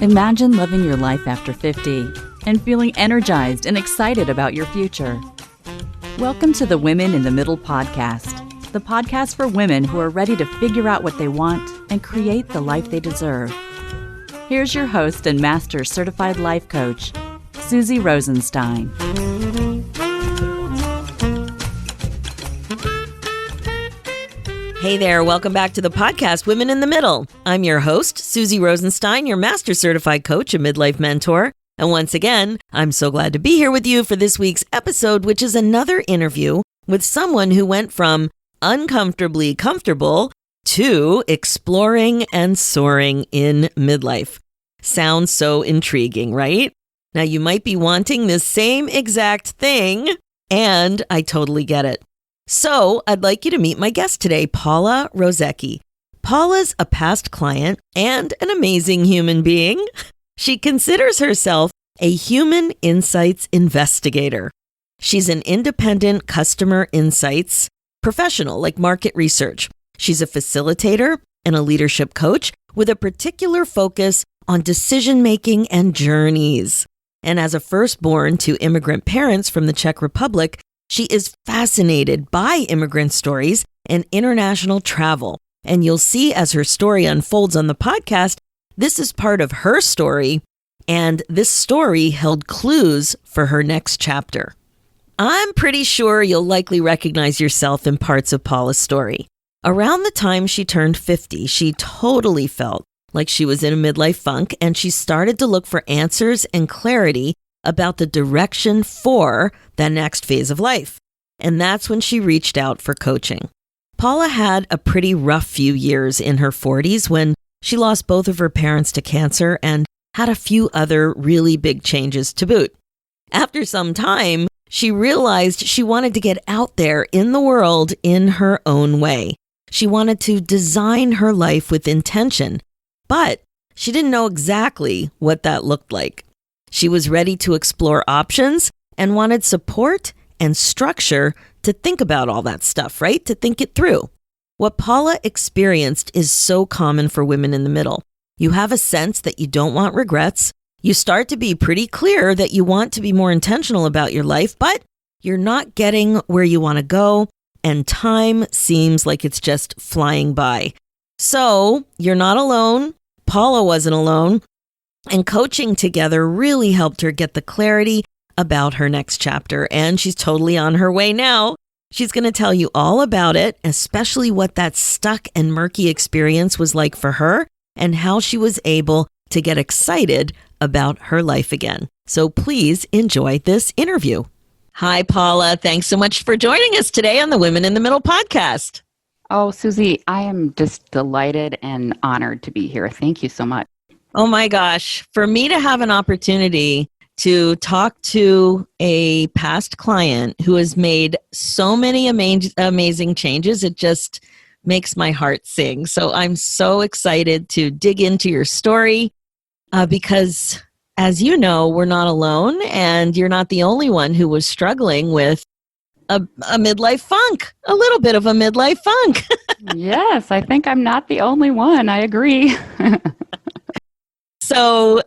Imagine living your life after 50 and feeling energized and excited about your future. Welcome to the Women in the Middle podcast, the podcast for women who are ready to figure out what they want and create the life they deserve. Here's your host and Master Certified Life Coach, Susie Rosenstein. Hey there, welcome back to the podcast, Women in the Middle. I'm your host, Susie Rosenstein, your Master Certified Coach and Midlife Mentor. And once again, I'm so glad to be here with you for this week's episode, which is another interview with someone who went from uncomfortably comfortable to exploring and soaring in midlife. Sounds so intriguing, right? Now, you might be wanting this same exact thing, and I totally get it. So I'd like you to meet my guest today, Paula Rosecky. Paula's a past client and an amazing human being. She considers herself a human insights investigator. She's an independent customer insights professional, like market research. She's a facilitator and a leadership coach with a particular focus on decision-making and journeys. And as a firstborn to immigrant parents from the Czech Republic, she is fascinated by immigrant stories and international travel. And you'll see as her story unfolds on the podcast, this is part of her story, and this story held clues for her next chapter. I'm pretty sure you'll likely recognize yourself in parts of Paula's story. Around the time she turned 50, she totally felt like she was in a midlife funk, and she started to look for answers and clarity about the direction for the next phase of life. And that's when she reached out for coaching. Paula had a pretty rough few years in her 40s when she lost both of her parents to cancer and had a few other really big changes to boot. After some time, she realized she wanted to get out there in the world in her own way. She wanted to design her life with intention, but she didn't know exactly what that looked like. She was ready to explore options and wanted support and structure to think about all that stuff, right? To think it through. What Paula experienced is so common for women in the middle. You have a sense that you don't want regrets. You start to be pretty clear that you want to be more intentional about your life, but you're not getting where you want to go, and time seems like it's just flying by. So you're not alone. Paula wasn't alone. And coaching together really helped her get the clarity about her next chapter. And she's totally on her way now. She's going to tell you all about it, especially what that stuck and murky experience was like for her and how she was able to get excited about her life again. So please enjoy this interview. Hi, Paula. Thanks so much for joining us today on the Women in the Middle podcast. Oh, Susie, I am just delighted and honored to be here. Thank you so much. Oh my gosh, for me to have an opportunity to talk to a past client who has made so many amazing changes, it just makes my heart sing. So I'm so excited to dig into your story because, as you know, we're not alone, and you're not the only one who was struggling with a midlife funk, a little bit of a midlife funk. Yes, I think I'm not the only one. I agree. So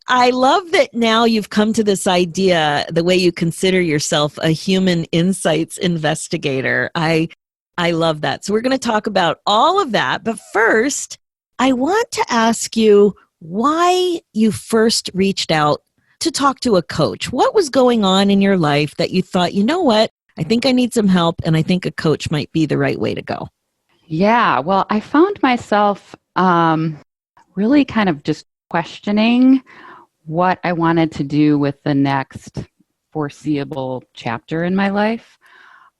I love that now you've come to this idea, the way you consider yourself a human insights investigator. I love that. So we're going to talk about all of that. But first, I want to ask you why you first reached out to talk to a coach. What was going on in your life that you thought, you know what, I think I need some help, and I think a coach might be the right way to go? Yeah, well, I found myself really kind of just questioning what I wanted to do with the next foreseeable chapter in my life.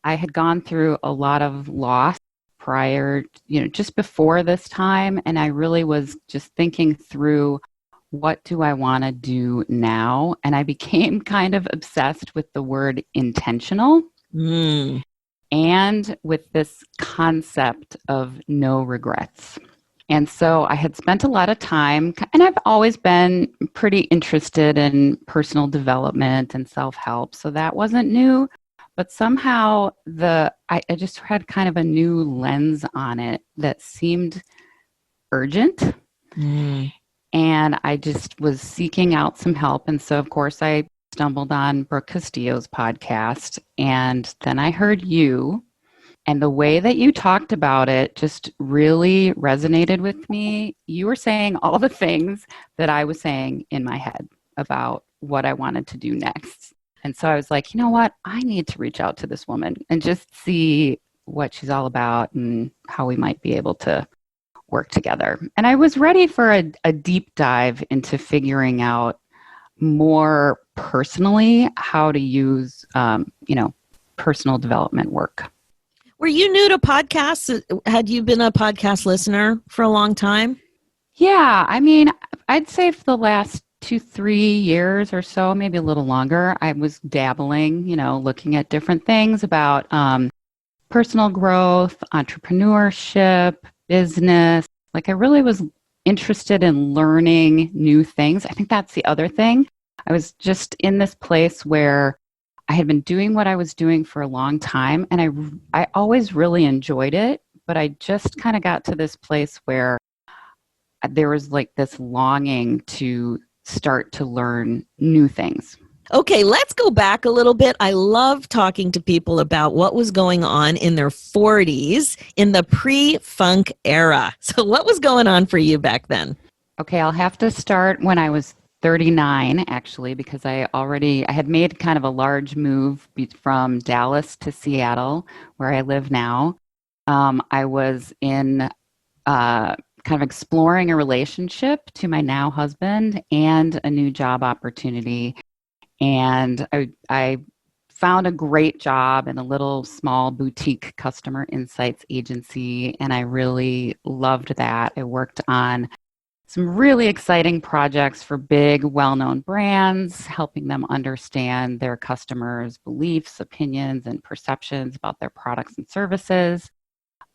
I had gone through a lot of loss prior, just before this time, and I really was just thinking through, what do I want to do now? And I became kind of obsessed with the word intentional and with this concept of no regrets. And so I had spent a lot of time, and I've always been pretty interested in personal development and self-help, so that wasn't new. But somehow I just had kind of a new lens on it that seemed urgent. Mm. And I just was seeking out some help. And so, of course, I stumbled on Brooke Castillo's podcast. And then I heard you. And the way that you talked about it just really resonated with me. You were saying all the things that I was saying in my head about what I wanted to do next. And so I was like, you know what? I need to reach out to this woman and just see what she's all about and how we might be able to work together. And I was ready for a deep dive into figuring out more personally how to use, personal development work. Were you new to podcasts? Had you been a podcast listener for a long time? Yeah, I mean, I'd say for the last 2-3 years or so, maybe a little longer, I was dabbling, looking at different things about personal growth, entrepreneurship, business. Like I really was interested in learning new things. I think that's the other thing. I was just in this place where I had been doing what I was doing for a long time, and I always really enjoyed it, but I just kind of got to this place where there was like this longing to start to learn new things. Okay, let's go back a little bit. I love talking to people about what was going on in their 40s in the pre-funk era. So what was going on for you back then? Okay, I'll have to start when I was 39, actually, because I had made kind of a large move from Dallas to Seattle, where I live now. I was in kind of exploring a relationship to my now husband and a new job opportunity. And I found a great job in a little small boutique customer insights agency, and I really loved that. I worked on some really exciting projects for big, well-known brands, helping them understand their customers' beliefs, opinions, and perceptions about their products and services.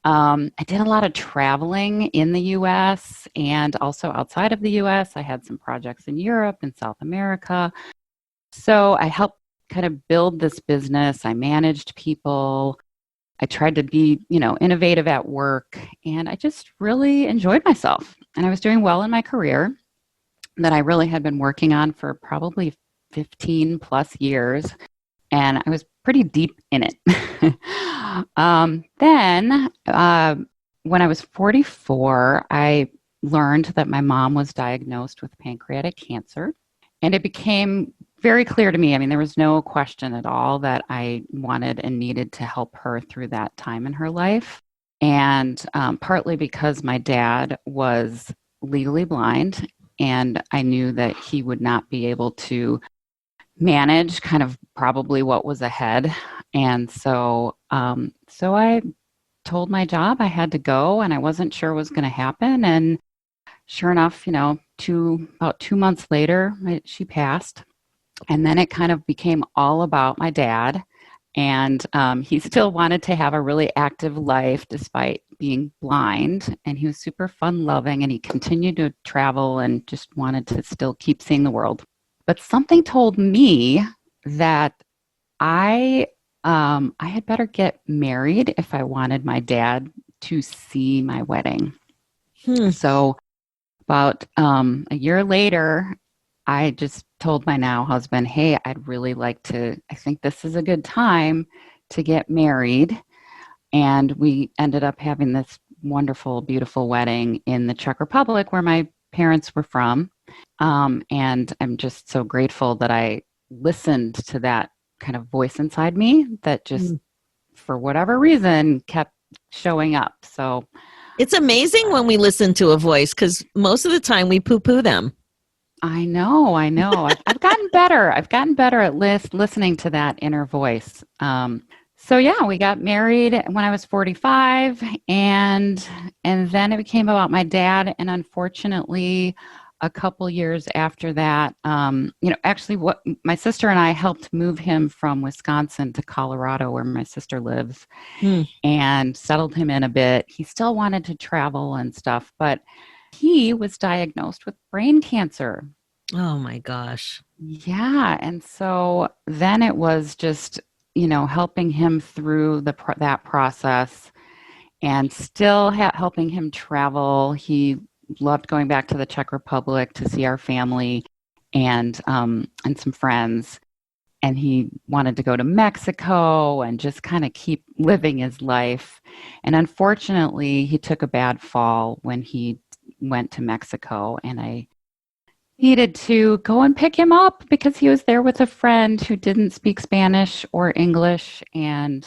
I did a lot of traveling in the U.S. and also outside of the U.S. I had some projects in Europe and South America. So I helped kind of build this business. I managed people. I tried to be, innovative at work, and I just really enjoyed myself. And I was doing well in my career that I really had been working on for probably 15 plus years, and I was pretty deep in it. Then, when I was 44, I learned that my mom was diagnosed with pancreatic cancer, and it became very clear to me. I mean, there was no question at all that I wanted and needed to help her through that time in her life. And partly because my dad was legally blind, and I knew that he would not be able to manage kind of probably what was ahead. And so I told my job I had to go, and I wasn't sure what was going to happen. And sure enough, about 2 months later, she passed. And then it kind of became all about my dad. And he still wanted to have a really active life despite being blind. And he was super fun loving, and he continued to travel and just wanted to still keep seeing the world. But something told me that I had better get married if I wanted my dad to see my wedding. So about a year later, I just told my now husband, hey, I think this is a good time to get married. And we ended up having this wonderful, beautiful wedding in the Czech Republic where my parents were from. And I'm just so grateful that I listened to that kind of voice inside me that just, for whatever reason, kept showing up. So it's amazing when we listen to a voice, because most of the time we poo-poo them. I know. I've gotten better. I've gotten better at listening to that inner voice. So yeah, we got married when I was 45, and then it became about my dad. And unfortunately, a couple years after that, actually, what my sister and I helped move him from Wisconsin to Colorado, where my sister lives, and settled him in a bit. He still wanted to travel and stuff, but he was diagnosed with brain cancer. Oh my gosh. Yeah. And so then it was just, helping him through that process, and still helping him travel. He loved going back to the Czech Republic to see our family and some friends. And he wanted to go to Mexico and just kind of keep living his life. And unfortunately, he took a bad fall when he went to Mexico, and I needed to go and pick him up because he was there with a friend who didn't speak Spanish or English. And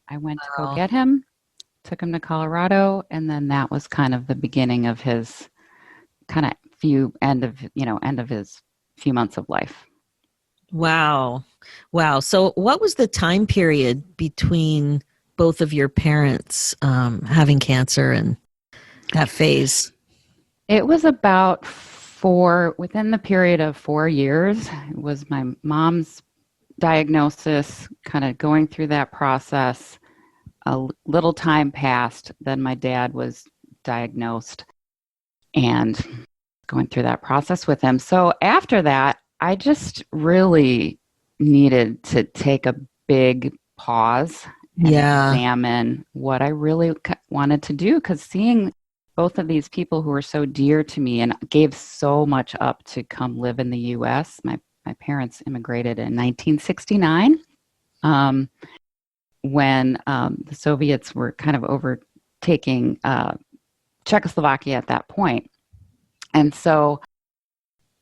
I went to go get him, took him to Colorado, and then that was kind of the beginning of his kind of end of his few months of life. Wow. So what was the time period between both of your parents having cancer and that phase? It was about within the period of 4 years. It was my mom's diagnosis, kind of going through that process. A little time passed, then my dad was diagnosed and going through that process with him. So after that, I just really needed to take a big pause and examine what I really wanted to do, because seeing both of these people who were so dear to me and gave so much up to come live in the U.S. My parents immigrated in 1969 when the Soviets were kind of overtaking Czechoslovakia at that point. And so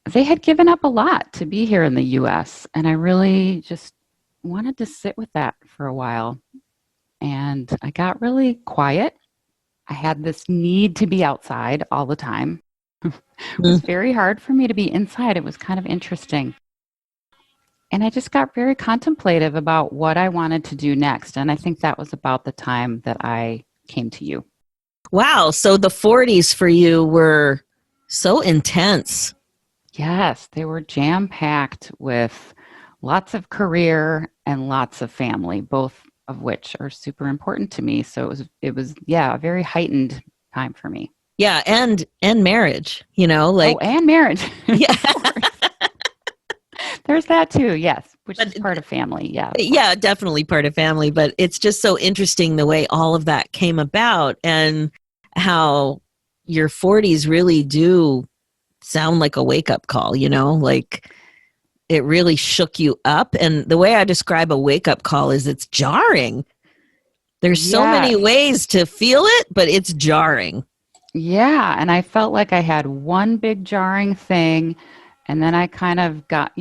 they had given up a lot to be here in the U.S., and I really just wanted to sit with that for a while. And I got really quiet. I had this need to be outside all the time. It was very hard for me to be inside. It was kind of interesting. And I just got very contemplative about what I wanted to do next. And I think that was about the time that I came to you. Wow. So the 40s for you were so intense. Yes, they were jam-packed with lots of career and lots of family, both of which are super important to me. So it was a very heightened time for me. Yeah, and marriage, and marriage. Yeah. There's that too, yes, which is part of family, yeah. Yeah, definitely part of family, but it's just so interesting the way all of that came about and how your 40s really do sound like a wake-up call, like it really shook you up. And the way I describe a wake-up call is it's jarring. There's so many ways to feel it, but it's jarring. Yeah, and I felt like I had one big jarring thing, and then I kind of got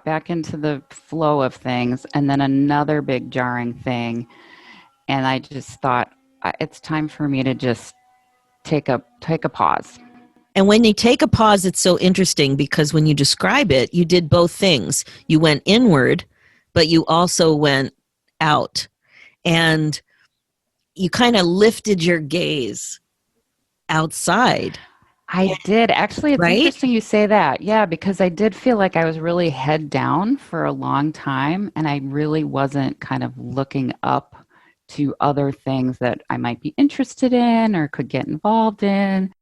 back into the flow of things, and then another big jarring thing. And I just thought it's time for me to just take a pause. And when you take a pause, it's so interesting because when you describe it, you did both things. You went inward, but you also went out. And you kind of lifted your gaze outside. I did. Actually, it's right? Interesting you say that. Yeah, because I did feel like I was really head down for a long time, and I really wasn't kind of looking up to other things that I might be interested in or could get involved in.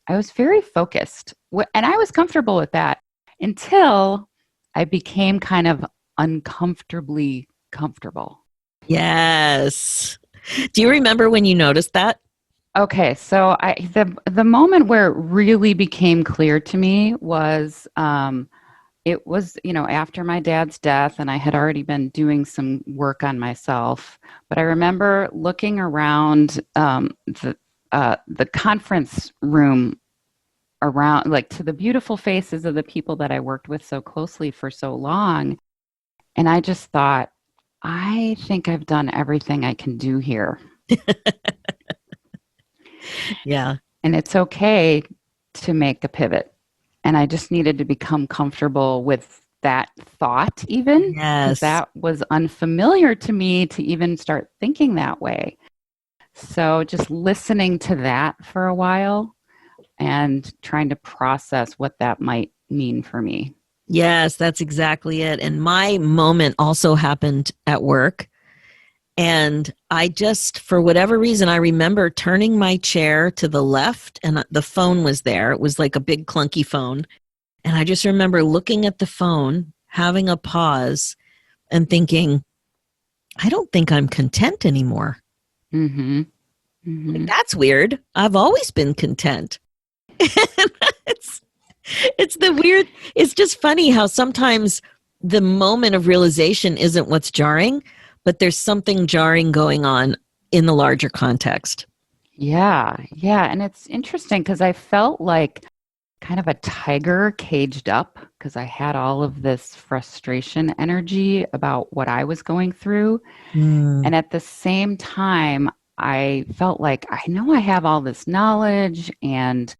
I was very focused, and I was comfortable with that until I became kind of uncomfortably comfortable. Yes. Do you remember when you noticed that? Okay, so the moment where it really became clear to me was it was after my dad's death, and I had already been doing some work on myself. But I remember looking around the conference room around, like, to the beautiful faces of the people that I worked with so closely for so long. And I just thought, I think I've done everything I can do here. Yeah. And it's okay to make a pivot. And I just needed to become comfortable with that thought even. Yes. That was unfamiliar to me to even start thinking that way. So just listening to that for a while and trying to process what that might mean for me. Yes, that's exactly it. And my moment also happened at work. And I just, for whatever reason, I remember turning my chair to the left and the phone was there. It was like a big clunky phone. And I just remember looking at the phone, having a pause and thinking, I don't think I'm content anymore. Mm-hmm. Mm-hmm. Like, that's weird. I've always been content. it's, it's just funny how sometimes the moment of realization isn't what's jarring, but there's something jarring going on in the larger context. Yeah. And it's interesting because I felt like kind of a tiger caged up because I had all of this frustration energy about what I was going through. And at the same time, I felt like I know I have all this knowledge and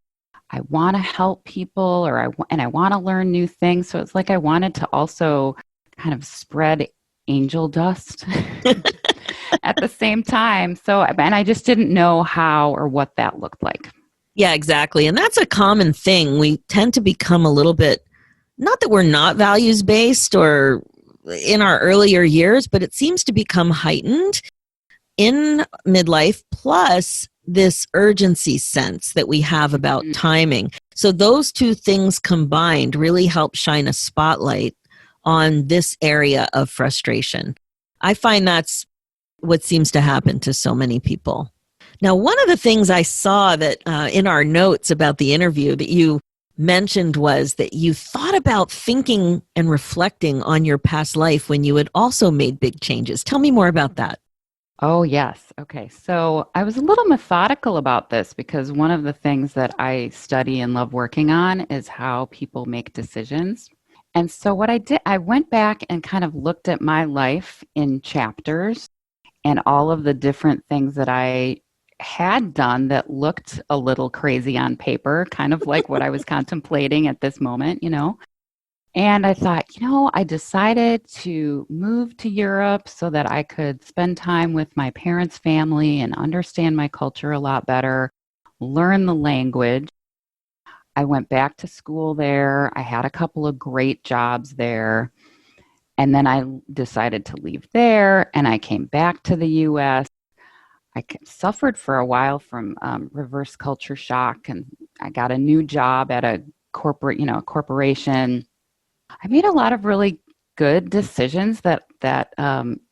I want to help people and I want to learn new things. So it's like I wanted to also kind of spread angel dust at the same time. And I just didn't know how or what that looked like. Yeah, exactly. And that's a common thing. We tend to become a little bit, not that we're not values based or in our earlier years, but it seems to become heightened in midlife, plus this urgency sense that we have about timing. So those two things combined really help shine a spotlight on this area of frustration. I find that's what seems to happen to so many people. Now, one of the things I saw that in our notes about the interview that you mentioned was that you thought about thinking and reflecting on your past life when you had also made big changes. Tell me more about that. Oh, yes. Okay. So I was a little methodical about this because one of the things that I study and love working on is how people make decisions. And so what I did, I went back and kind of looked at my life in chapters and all of the different things that I had done that looked a little crazy on paper, kind of like what I was contemplating at this moment, And I thought, I decided to move to Europe so that I could spend time with my parents' family and understand my culture a lot better, learn the language. I went back to school there. I had a couple of great jobs there. And then I decided to leave there and I came back to the US. I suffered for a while from reverse culture shock, and I got a new job at a corporation. I made a lot of really good decisions that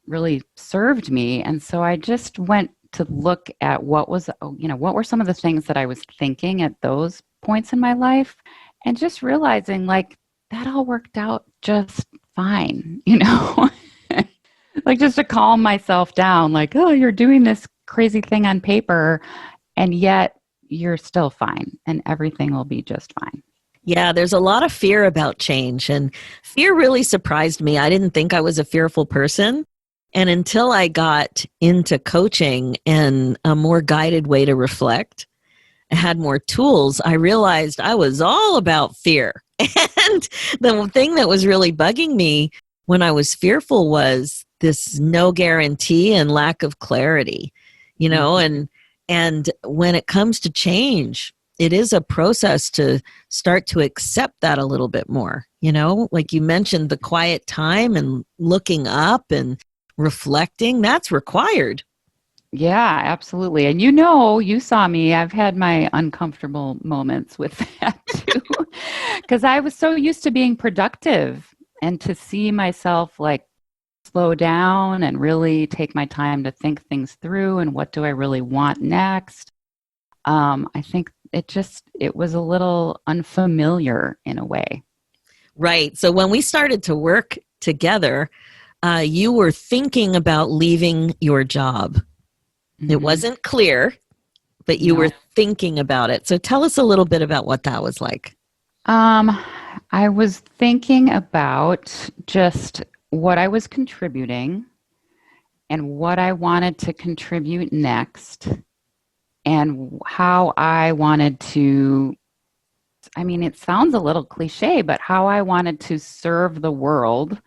really served me, and so I just went to look at what were some of the things that I was thinking at those points in my life, and just realizing like that all worked out just fine, like just to calm myself down, like, oh, you're doing this crazy thing on paper, and yet you're still fine, and everything will be just fine. Yeah, there's a lot of fear about change, and fear really surprised me. I didn't think I was a fearful person. And until I got into coaching and a more guided way to reflect, I had more tools, I realized I was all about fear. And the thing that was really bugging me when I was fearful was this no guarantee and lack of clarity, and when it comes to change, it is a process to start to accept that a little bit more, like you mentioned, the quiet time and looking up and reflecting, that's required. Yeah, absolutely. And you saw me, I've had my uncomfortable moments with that too, because I was so used to being productive, and to see myself like slow down and really take my time to think things through and what do I really want next. I think it was a little unfamiliar in a way. Right. So when we started to work together, you were thinking about leaving your job. Mm-hmm. It wasn't clear, but you were thinking about it. So tell us a little bit about what that was like. I was thinking about just what I was contributing and what I wanted to contribute next, and how I wanted to, it sounds a little cliche, but how I wanted to serve the world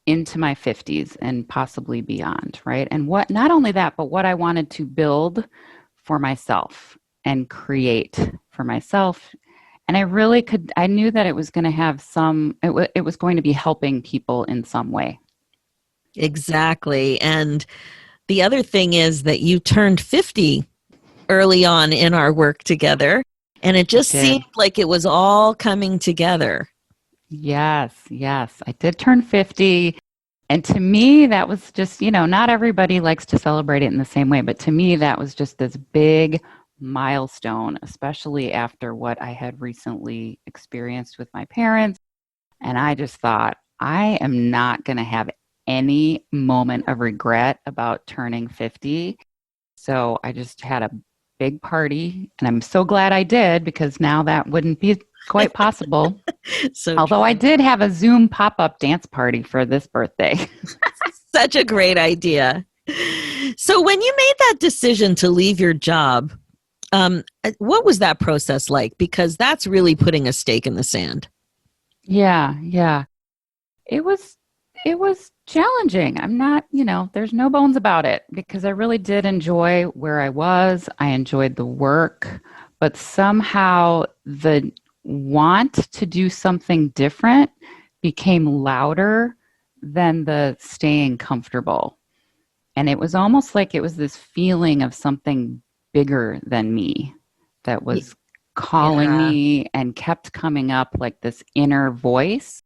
into my 50s and possibly beyond, right? And not only that, but what I wanted to build for myself and create for myself. And I knew that it was going to have it was going to be helping people in some way. Exactly. And the other thing is that you turned 50 early on in our work together, and it just seemed like it was all coming together. Yes. I did turn 50. And to me, that was just, not everybody likes to celebrate it in the same way, but to me, that was just this big milestone, especially after what I had recently experienced with my parents. And I just thought, I am not going to have any moment of regret about turning 50. So I just had a big party, and I'm so glad I did, because now that wouldn't be quite possible. So Although I did have a Zoom pop-up dance party for this birthday. such a great idea. So when you made that decision to leave your job, what was that process like? Because that's really putting a stake in the sand. Yeah. It was challenging. I'm not, there's no bones about it, because I really did enjoy where I was. I enjoyed the work, but somehow the want to do something different became louder than the staying comfortable. And it was almost like it was this feeling of something bigger than me that was calling me and kept coming up, like this inner voice,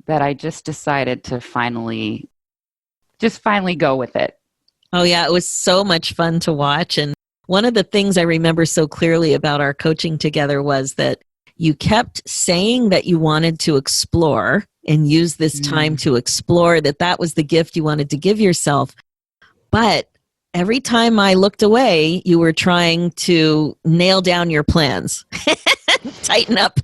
that I just decided to finally go with it. Oh, yeah. It was so much fun to watch. And one of the things I remember so clearly about our coaching together was that you kept saying that you wanted to explore and use this time to explore, that was the gift you wanted to give yourself. But every time I looked away, you were trying to nail down your plans, tighten up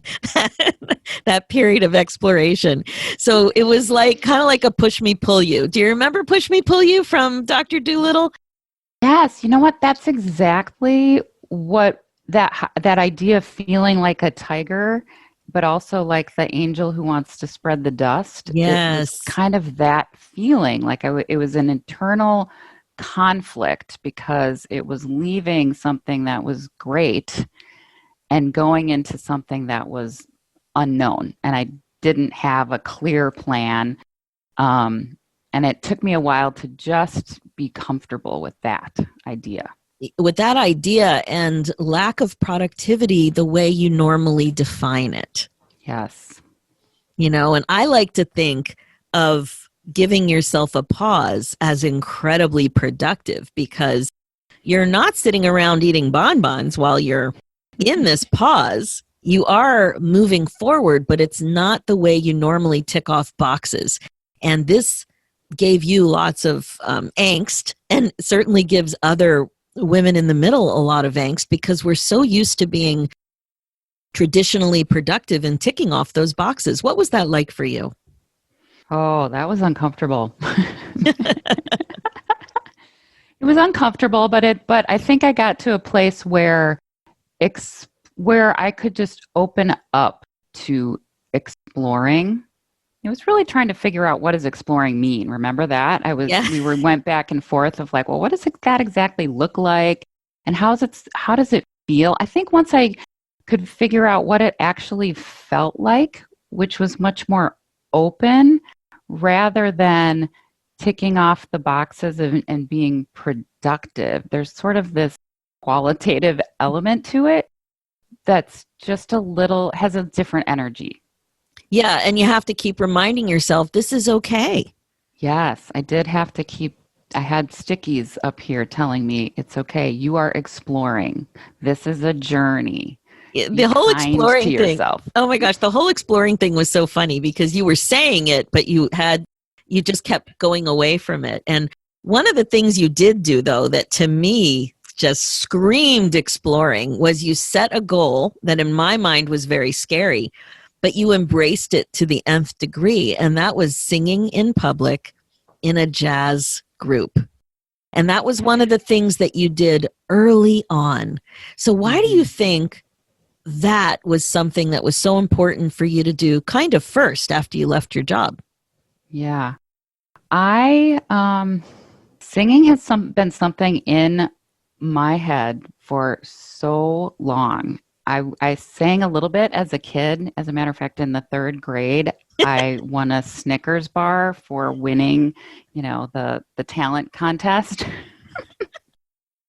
that period of exploration. So it was kind of like a push me, pull you. Do you remember Push Me, Pull You from Dr. Dolittle? Yes. You know what? That's exactly what that idea of feeling like a tiger, but also like the angel who wants to spread the dust. Yes. It was kind of that feeling. Like it was an internal conflict, because it was leaving something that was great and going into something that was unknown. And I didn't have a clear plan. And it took me a while to just be comfortable with that idea. With that idea and lack of productivity the way you normally define it. Yes. And I like to think of giving yourself a pause as incredibly productive, because you're not sitting around eating bonbons while you're in this pause. You are moving forward, but it's not the way you normally tick off boxes. And this gave you lots of angst, and certainly gives other women in the middle a lot of angst, because we're so used to being traditionally productive and ticking off those boxes. What was that like for you? Oh, that was uncomfortable. It was uncomfortable, but I think I got to a place where I could just open up to exploring. I was really trying to figure out, what does exploring mean? Remember that? We went back and forth of like, well, what does that exactly look like? And how does it feel? I think once I could figure out what it actually felt like, which was much more open rather than ticking off the boxes and being productive. There's sort of this qualitative element to it that's just has a different energy. Yeah, and you have to keep reminding yourself, this is okay. Yes, I did have to I had stickies up here telling me, it's okay. You are exploring. This is a journey. The whole exploring thing. Yourself. Oh my gosh, the whole exploring thing was so funny, because you were saying it, but you just kept going away from it. And one of the things you did do, though, that to me just screamed exploring, was you set a goal that in my mind was very scary, but you embraced it to the nth degree. And that was singing in public in a jazz group. And that was one of the things that you did early on. So why do you think that was something that was so important for you to do kind of first after you left your job? Yeah. Singing has been something in my head for so long. I sang a little bit as a kid. As a matter of fact, in the 3rd grade, I won a Snickers bar for winning, the talent contest.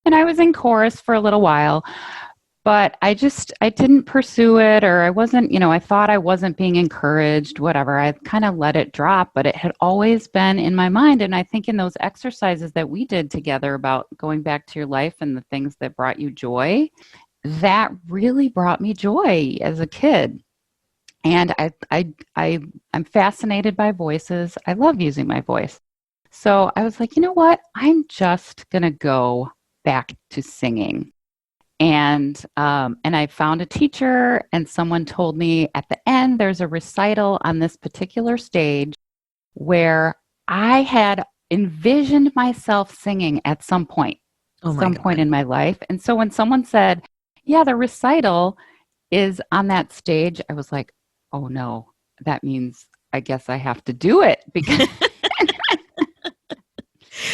And I was in chorus for a little while. But I didn't pursue it, or I wasn't, I thought I wasn't being encouraged, whatever. I kind of let it drop, but it had always been in my mind. And I think in those exercises that we did together about going back to your life and the things that brought you joy, that really brought me joy as a kid. And I'm fascinated by voices. I love using my voice. So I was like, you know what? I'm just going to go back to singing. And I found a teacher, and someone told me at the end there's a recital on this particular stage where I had envisioned myself singing at some point, point in my life. And so when someone said, yeah, the recital is on that stage, I was like, oh no, that means I guess I have to do it because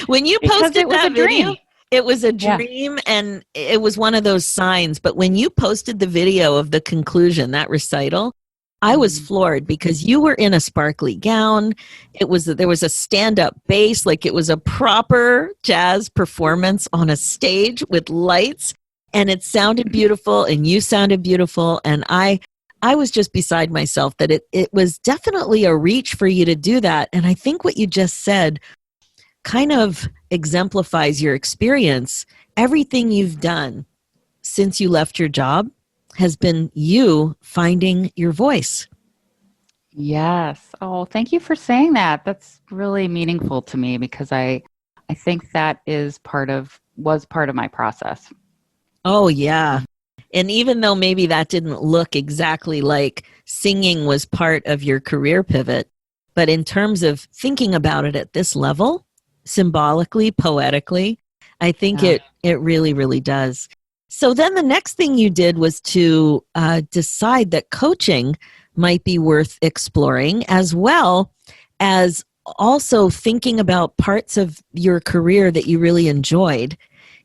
when you posted that video, it was a dream, yeah. And it was one of those signs. But when you posted the video of the conclusion, that recital, I was floored because you were in a sparkly gown. There was a stand-up bass, like it was a proper jazz performance on a stage with lights, and it sounded beautiful, and you sounded beautiful, and I was just beside myself that it was definitely a reach for you to do that. And I think what you just said kind of exemplifies your experience. Everything you've done since you left your job has been you finding your voice. Yes. Oh, thank you for saying that. That's really meaningful to me because I think that was part of my process. Oh, yeah. And even though maybe that didn't look exactly like singing was part of your career pivot, but in terms of thinking about it at this level, symbolically, poetically, I think it really, really does. So then the next thing you did was to decide that coaching might be worth exploring, as well as also thinking about parts of your career that you really enjoyed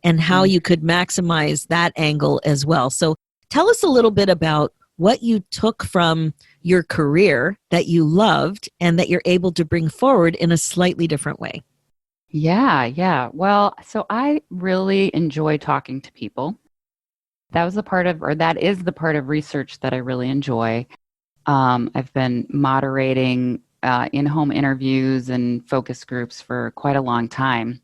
and how you could maximize that angle as well. So tell us a little bit about what you took from your career that you loved and that you're able to bring forward in a slightly different way. Yeah. Well, so I really enjoy talking to people. That is the part of research that I really enjoy. I've been moderating in-home interviews and focus groups for quite a long time.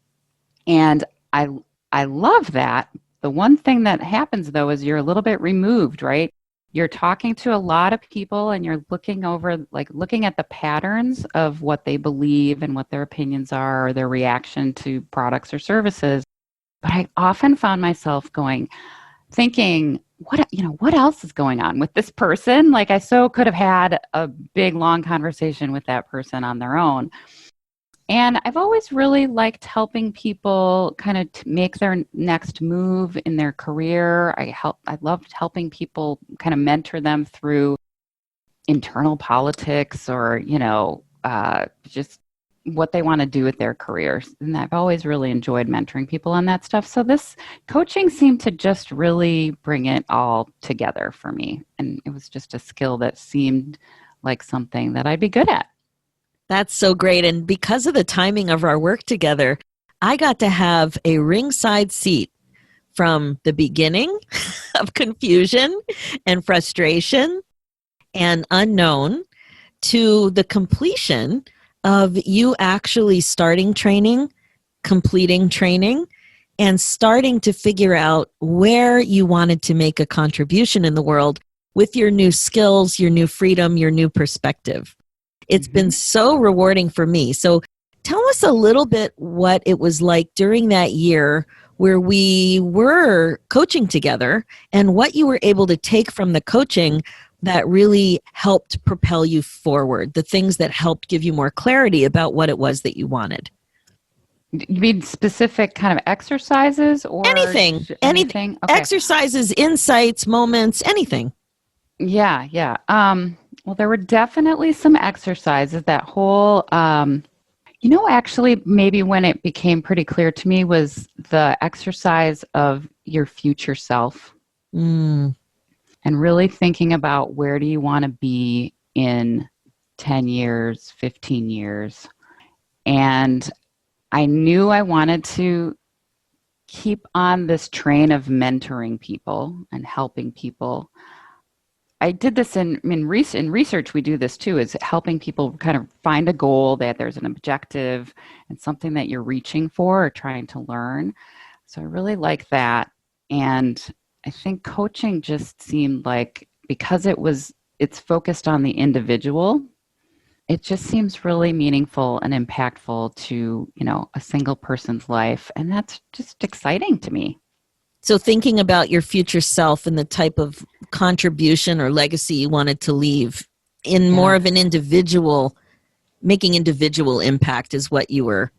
And I love that. The one thing that happens, though, is you're a little bit removed, right? You're talking to a lot of people and you're looking at the patterns of what they believe and what their opinions are or their reaction to products or services. But I often found myself thinking, what else is going on with this person? Like I so could have had a big, long conversation with that person on their own. And I've always really liked helping people kind of make their next move in their career. I loved helping people kind of mentor them through internal politics or, just what they want to do with their careers. And I've always really enjoyed mentoring people on that stuff. So this coaching seemed to just really bring it all together for me. And it was just a skill that seemed like something that I'd be good at. That's so great. And because of the timing of our work together, I got to have a ringside seat from the beginning of confusion and frustration and unknown to the completion of you actually starting training, completing training, and starting to figure out where you wanted to make a contribution in the world with your new skills, your new freedom, your new perspective. It's been so rewarding for me. So tell us a little bit what it was like during that year where we were coaching together and what you were able to take from the coaching that really helped propel you forward, the things that helped give you more clarity about what it was that you wanted. You mean specific kind of exercises or anything? Okay. Exercises, insights, moments, anything. Yeah. Well, there were definitely some exercises. That whole, actually, maybe when it became pretty clear to me was the exercise of your future self. And really thinking about where do you want to be in 10 years, 15 years. And I knew I wanted to keep on this train of mentoring people and helping people. I did this in research. We do this too, is helping people kind of find a goal, that there's an objective and something that you're reaching for or trying to learn. So I really like that. And I think coaching just seemed like, because it's focused on the individual, it just seems really meaningful and impactful to, a single person's life. And that's just exciting to me. So thinking about your future self and the type of contribution or legacy you wanted to leave in more of an individual, making individual impact is what you were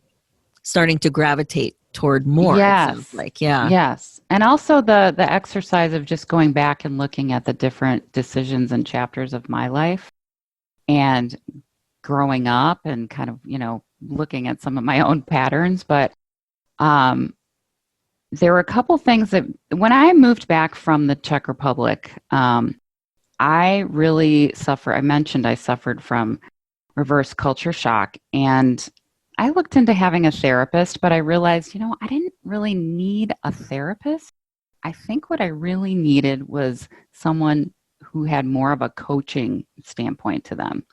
starting to gravitate toward more. Yes. It sounds like, yeah. Yes. And also the exercise of just going back and looking at the different decisions and chapters of my life and growing up and kind of, looking at some of my own patterns. But there were a couple things that when I moved back from the Czech Republic, I really I mentioned I suffered from reverse culture shock. And I looked into having a therapist, but I realized, I didn't really need a therapist. I think what I really needed was someone who had more of a coaching standpoint to them.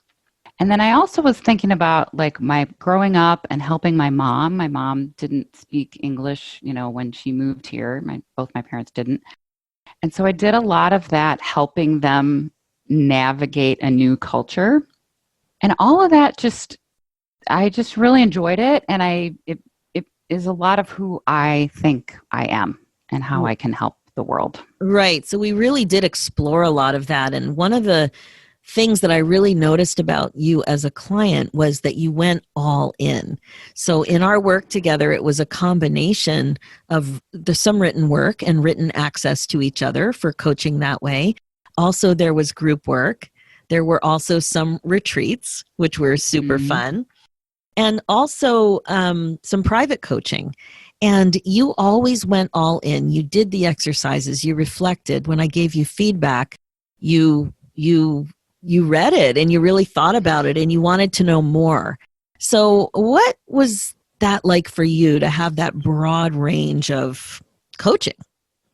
And then I also was thinking about like my growing up and helping my mom. My mom didn't speak English, when she moved here. Both my parents didn't. And so I did a lot of that, helping them navigate a new culture. And all of that I just really enjoyed it. And it is a lot of who I think I am and how I can help the world. Right. So we really did explore a lot of that. And one of the things that I really noticed about you as a client was that you went all in. So in our work together, it was a combination of some written work and written access to each other for coaching that way. Also, there was group work. There were also some retreats, which were super fun. And also some private coaching. And you always went all in. You did the exercises. You reflected. When I gave you feedback, you read it and you really thought about it and you wanted to know more. So what was that like for you to have that broad range of coaching?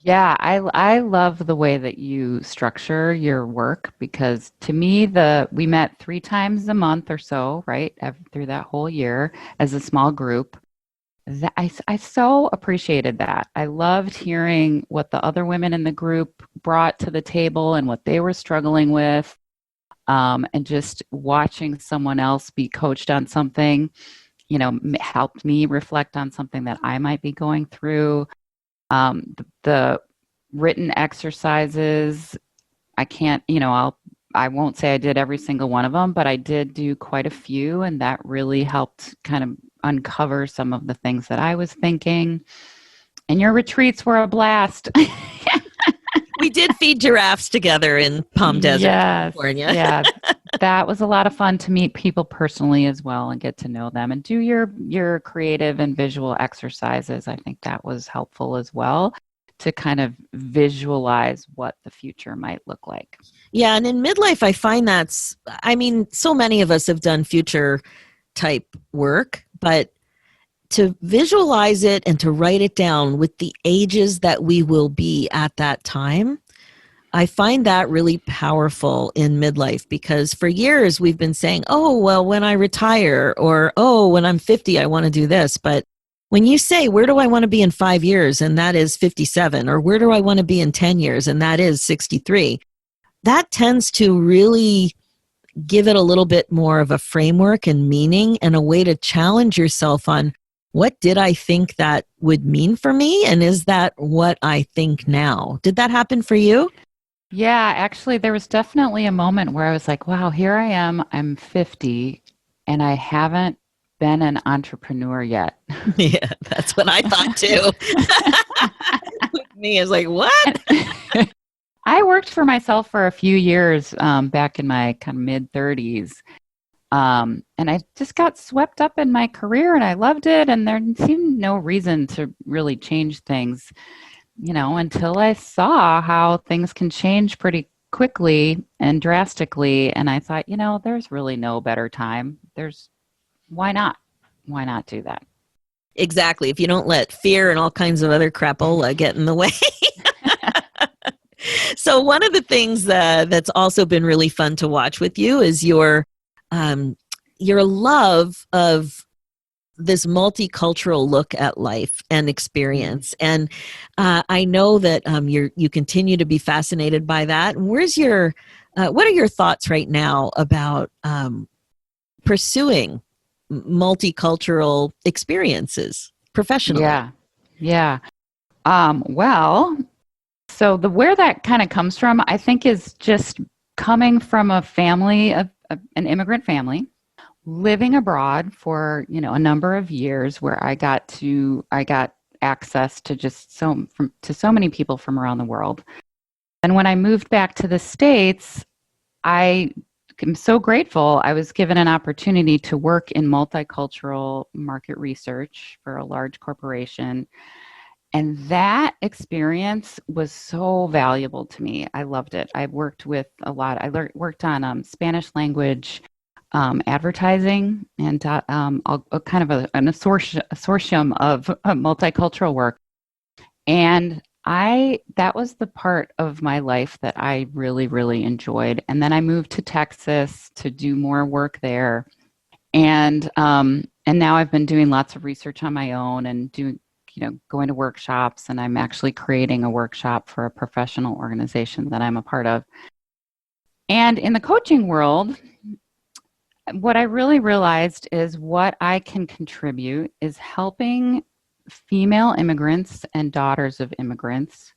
Yeah, I love the way that you structure your work, because to me, we met 3 times a month or so, right, through that whole year as a small group. I so appreciated that. I loved hearing what the other women in the group brought to the table and what they were struggling with, and just watching someone else be coached on something, helped me reflect on something that I might be going through. The written exercises, I can't, I won't say I did every single one of them, but I did do quite a few, and that really helped kind of uncover some of the things that I was thinking. And your retreats were a blast. We did feed giraffes together in Palm Desert, California. Yeah, that was a lot of fun to meet people personally as well and get to know them and do your creative and visual exercises. I think that was helpful as well to kind of visualize what the future might look like. Yeah, and in midlife, I find so many of us have done future type work, but to visualize it and to write it down with the ages that we will be at that time, I find that really powerful in midlife, because for years we've been saying, oh, well, when I retire, or, oh, when I'm 50, I want to do this. But when you say, where do I want to be in 5 years? And that is 57, or where do I want to be in 10 years? And that is 63. That tends to really give it a little bit more of a framework and meaning and a way to challenge yourself on, what did I think that would mean for me? And is that what I think now? Did that happen for you? Yeah, actually, there was definitely a moment where I was like, wow, here I am. I'm 50 and I haven't been an entrepreneur yet. Yeah, that's what I thought too. Me is like, what? I worked for myself for a few years back in my kind of mid-30s. And I just got swept up in my career and I loved it. And there seemed no reason to really change things, until I saw how things can change pretty quickly and drastically. And I thought, there's really no better time. Why not? Why not do that? Exactly. If you don't let fear and all kinds of other crapola get in the way. So one of the things that's also been really fun to watch with you is your love of this multicultural look at life and experience. And I know that you continue to be fascinated by that. What are your thoughts right now about pursuing multicultural experiences professionally? Yeah. Well, so where that kind of comes from, I think, is just coming from a family of an immigrant family, living abroad for a number of years, where I got access to just so many people from around the world. And when I moved back to the States, I am so grateful. I was given an opportunity to work in multicultural market research for a large corporation. And that experience was so valuable to me. I loved it. I worked with a lot. Worked on Spanish language advertising and kind of an consortium of multicultural work. And that was the part of my life that I really, really enjoyed. And then I moved to Texas to do more work there. And now I've been doing lots of research on my own and going to workshops, and I'm actually creating a workshop for a professional organization that I'm a part of. And in the coaching world, what I really realized is what I can contribute is helping female immigrants and daughters of immigrants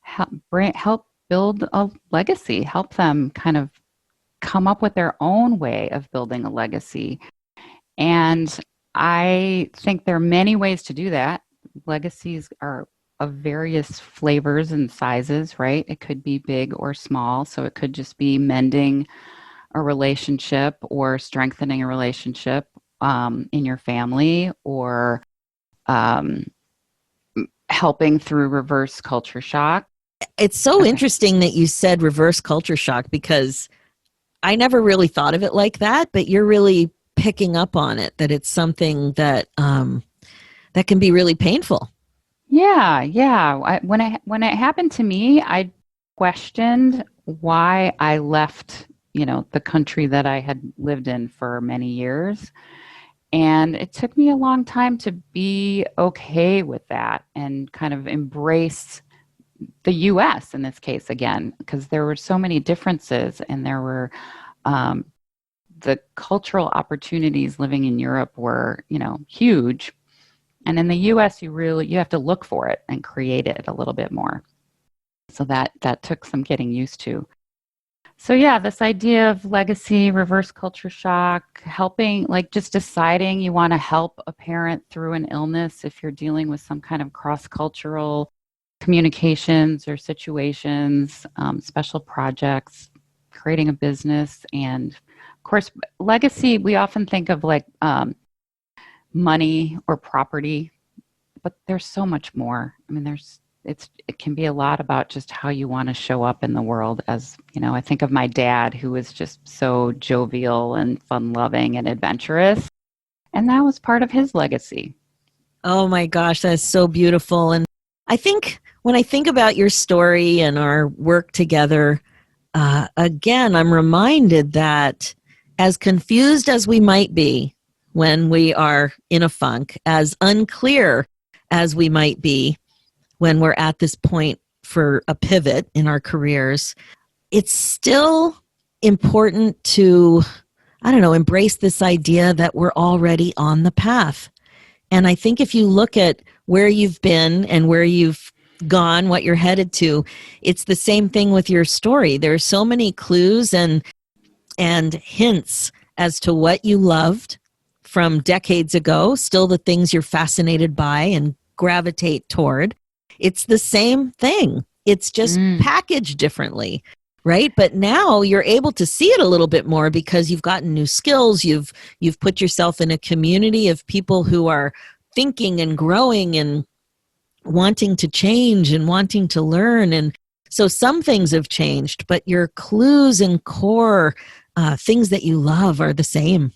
help build a legacy, help them kind of come up with their own way of building a legacy. And I think there are many ways to do that. Legacies are of various flavors and sizes, right? It could be big or small. So it could just be mending a relationship or strengthening a relationship in your family, or helping through reverse culture shock. It's so interesting that you said reverse culture shock, because I never really thought of it like that, but you're really picking up on it, that it's something that that can be really painful. Yeah. When it happened to me, I questioned why I left, the country that I had lived in for many years. And it took me a long time to be okay with that and kind of embrace the US in this case again, because there were so many differences, and there were the cultural opportunities living in Europe were, huge. And in the US, you have to look for it and create it a little bit more. So that took some getting used to. So yeah, this idea of legacy, reverse culture shock, helping, like just deciding you want to help a parent through an illness if you're dealing with some kind of cross-cultural communications or situations, special projects, creating a business. And of course, legacy, we often think of like money or property, but there's so much more. I mean, it can be a lot about just how you want to show up in the world. As I think of my dad, who was just so jovial and fun-loving and adventurous, and that was part of his legacy. Oh my gosh, that's so beautiful. And I think when I think about your story and our work together, again, I'm reminded that as confused as we might be when we are in a funk, as unclear as we might be when we're at this point for a pivot in our careers, it's still important to, embrace this idea that we're already on the path. And I think if you look at where you've been and where you've gone, what you're headed to, it's the same thing with your story. There's so many clues and hints as to what you loved from decades ago, still the things you're fascinated by and gravitate toward. It's the same thing. It's just packaged differently, right? But now you're able to see it a little bit more because you've gotten new skills. You've put yourself in a community of people who are thinking and growing and wanting to change and wanting to learn. And so some things have changed, but your clues and core things that you love are the same.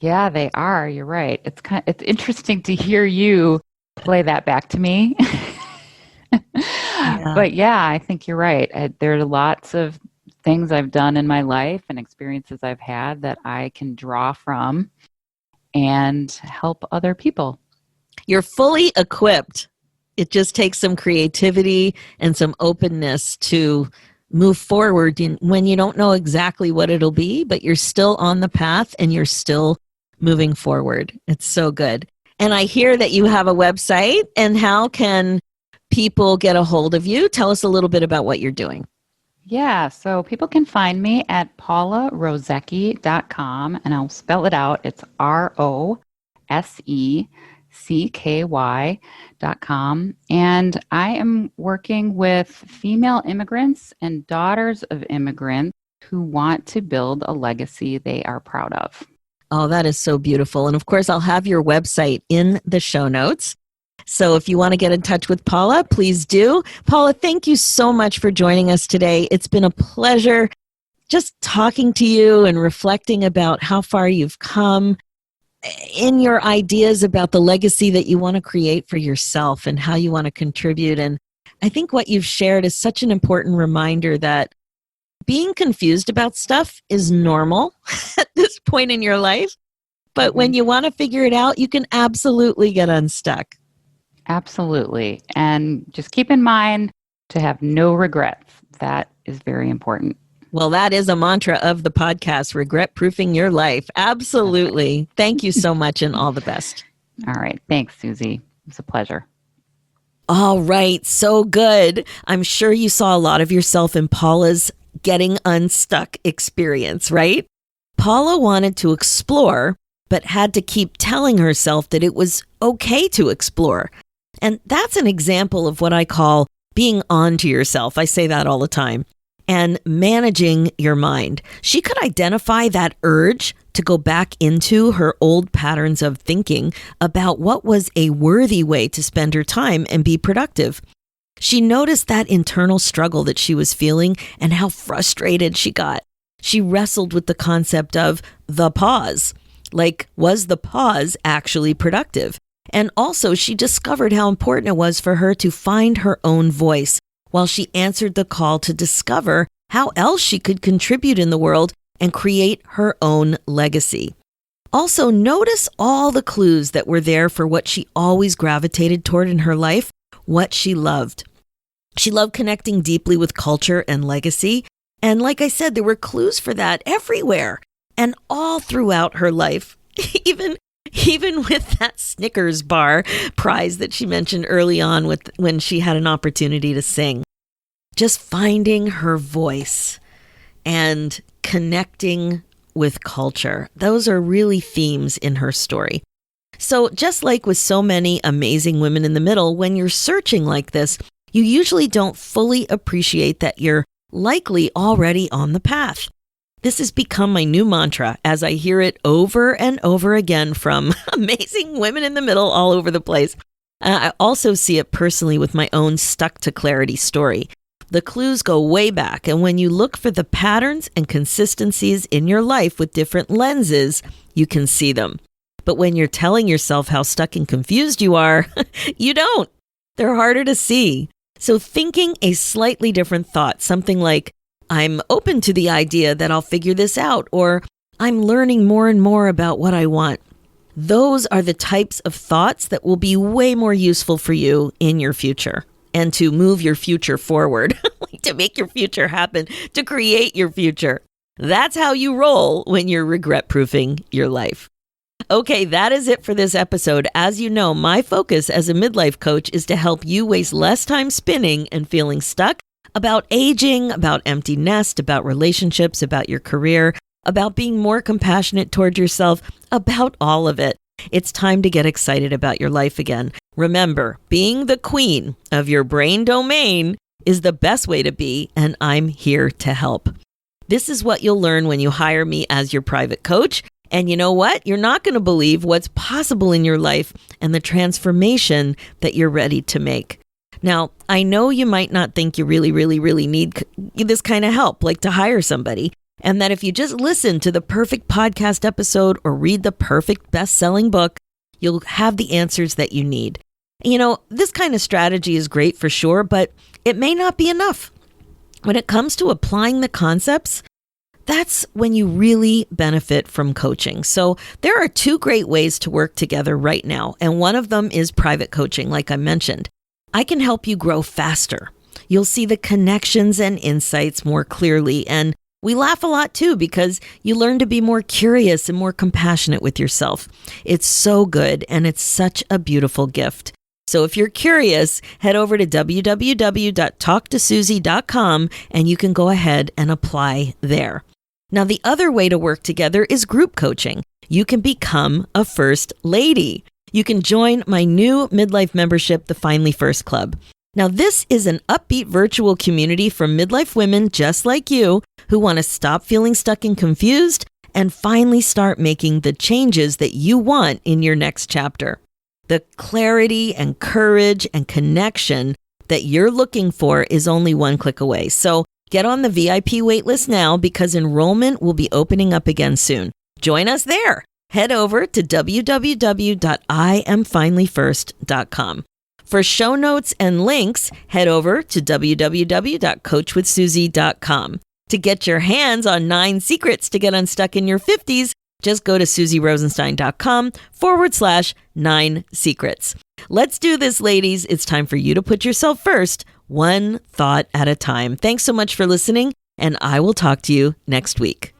Yeah, they are. You're right. It's interesting to hear you play that back to me. Yeah. But yeah, I think you're right. There are lots of things I've done in my life and experiences I've had that I can draw from and help other people. You're fully equipped. It just takes some creativity and some openness to move forward when you don't know exactly what it'll be, but you're still on the path and you're still moving forward. It's so good. And I hear that you have a website. And how can people get a hold of you? Tell us a little bit about what you're doing. Yeah, so people can find me at paularosecky.com, and I'll spell it out. It's ROSECKY.com. And I am working with female immigrants and daughters of immigrants who want to build a legacy they are proud of. Oh, that is so beautiful. And of course, I'll have your website in the show notes. So if you want to get in touch with Paula, please do. Paula, thank you so much for joining us today. It's been a pleasure just talking to you and reflecting about how far you've come in your ideas about the legacy that you want to create for yourself and how you want to contribute. And I think what you've shared is such an important reminder that being confused about stuff is normal at this point in your life. But when you want to figure it out, you can absolutely get unstuck. Absolutely. And just keep in mind to have no regrets. That is very important. Well, that is a mantra of the podcast, regret proofing your life. Absolutely. Thank you so much and all the best. All right. Thanks, Susie. It was a pleasure. All right. So good. I'm sure you saw a lot of yourself in Paula's getting unstuck experience, right? Paula wanted to explore, but had to keep telling herself that it was okay to explore. And that's an example of what I call being on to yourself. I say that all the time. And managing your mind. She could identify that urge to go back into her old patterns of thinking about what was a worthy way to spend her time and be productive. She noticed that internal struggle that she was feeling and how frustrated she got. She wrestled with the concept of the pause. Like, was the pause actually productive? And also, she discovered how important it was for her to find her own voice while she answered the call to discover how else she could contribute in the world and create her own legacy. Also, notice all the clues that were there for what she always gravitated toward in her life, what she loved. She loved connecting deeply with culture and legacy. And like I said, there were clues for that everywhere and all throughout her life, even with that Snickers bar prize that she mentioned early on when she had an opportunity to sing. Just finding her voice and connecting with culture. Those are really themes in her story. So just like with so many amazing women in the middle, when you're searching like this, you usually don't fully appreciate that you're likely already on the path. This has become my new mantra as I hear it over and over again from amazing women in the middle all over the place. I also see it personally with my own stuck to clarity story. The clues go way back, and when you look for the patterns and consistencies in your life with different lenses, you can see them. But when you're telling yourself how stuck and confused you are, you don't. They're harder to see. So thinking a slightly different thought, something like, I'm open to the idea that I'll figure this out, or I'm learning more and more about what I want. Those are the types of thoughts that will be way more useful for you in your future and to move your future forward, to make your future happen, to create your future. That's how you roll when you're regret-proofing your life. Okay, that is it for this episode. As you know, my focus as a midlife coach is to help you waste less time spinning and feeling stuck about aging, about empty nest, about relationships, about your career, about being more compassionate toward yourself, about all of it. It's time to get excited about your life again. Remember, being the queen of your brain domain is the best way to be, and I'm here to help. This is what you'll learn when you hire me as your private coach. And you know what? You're not going to believe what's possible in your life and the transformation that you're ready to make. Now, I know you might not think you really need this kind of help, like to hire somebody, and that if you just listen to the perfect podcast episode or read the perfect best-selling book, you'll have the answers that you need. You know, this kind of strategy is great for sure, but it may not be enough. When it comes to applying the concepts, that's when you really benefit from coaching. So there are 2 great ways to work together right now, and one of them is private coaching, like I mentioned. I can help you grow faster. You'll see the connections and insights more clearly, and we laugh a lot too because you learn to be more curious and more compassionate with yourself. It's so good, and it's such a beautiful gift. So if you're curious, head over to www.talktosusie.com and you can go ahead and apply there. Now, the other way to work together is group coaching. You can become a first lady. You can join my new midlife membership, the Finally First Club. Now, this is an upbeat virtual community for midlife women just like you who want to stop feeling stuck and confused and finally start making the changes that you want in your next chapter. The clarity and courage and connection that you're looking for is only one click away. So get on the VIP waitlist now because enrollment will be opening up again soon. Join us there. Head over to www.iamfinallyfirst.com. For show notes and links, head over to www.coachwithsusie.com. To get your hands on 9 secrets to get unstuck in your 50s, just go to susierosenstein.com/9 secrets. Let's do this, ladies. It's time for you to put yourself first, one thought at a time. Thanks so much for listening, and I will talk to you next week.